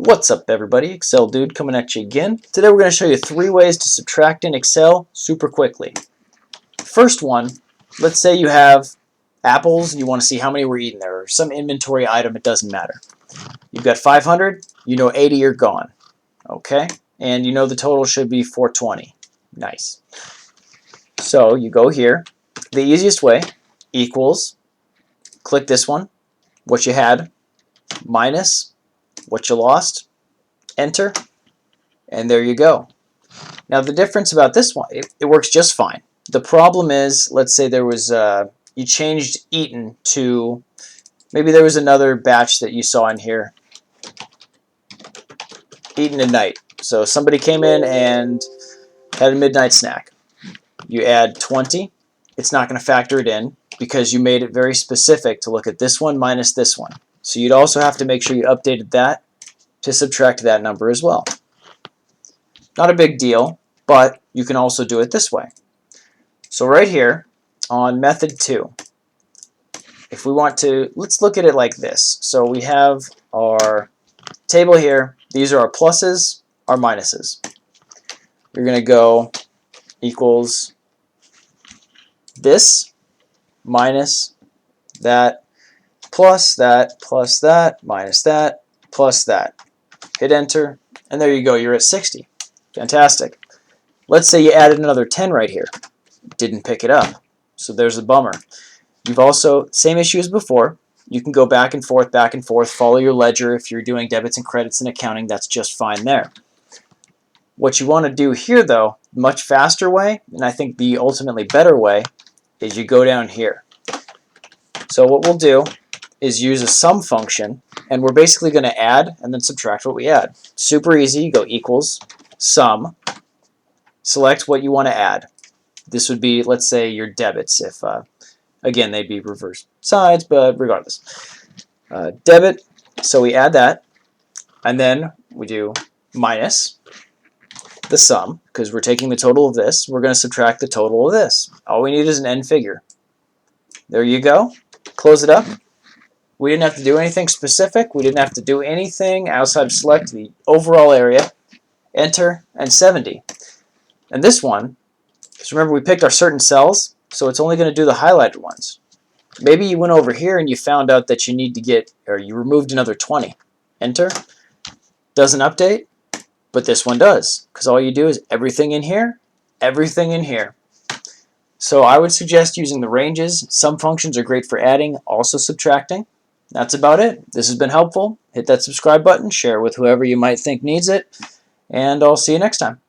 What's up everybody, Excel Dude coming at you again. Today we're going to show you 3 ways to subtract in Excel super quickly. First one, let's say you have apples and you want to see how many we're eating there, or some inventory item, it doesn't matter. You've got 500, you know 80 are gone, okay? And you know the total should be 420. Nice. So you go here, the easiest way, equals, click this one, what you had, minus what you lost, enter, and there you go. Now the difference about this one, it works just fine. The problem is, let's say there was, you changed eaten to, maybe there was another batch that you saw in here, eaten at night. So somebody came in and had a midnight snack. You add 20, it's not going to factor it in because you made it very specific to look at this one minus this one. So you'd also have to make sure you updated that to subtract that number as well. Not a big deal, but you can also do it this way. So right here on method 2, if we want to, let's look at it like this. So we have our table here. These are our pluses, our minuses. You're going to go equals this minus that plus that plus that minus that plus that. Hit enter, and there you go. You're at 60. Fantastic. Let's say you added another 10 right here. Didn't pick it up. So there's a bummer. You've also, same issue as before. You can go back and forth, follow your ledger. If you're doing debits and credits in accounting, that's just fine there. What you want to do here, though, much faster way, and I think the ultimately better way, is you go down here. So what we'll do is use a sum function, and we're basically going to add and then subtract what we add. Super easy. You go equals sum, select what you want to add. This would be, let's say, your debits. If again, they'd be reverse sides, but regardless. Debit, so we add that, and then we do minus the sum, because we're taking the total of this. We're going to subtract the total of this. All we need is an end figure. There you go. Close it up. We didn't have to do anything specific. We didn't have to do anything outside of select the overall area. Enter, and 70. And this one, because remember we picked our certain cells, so it's only going to do the highlighted ones. Maybe you went over here and you found out that you need to get, or you removed another 20. Enter. Doesn't update, but this one does, because all you do is everything in here, everything in here. So I would suggest using the ranges. Some functions are great for adding, also subtracting. That's about it. This has been helpful. Hit that subscribe button, share it with whoever you might think needs it, and I'll see you next time.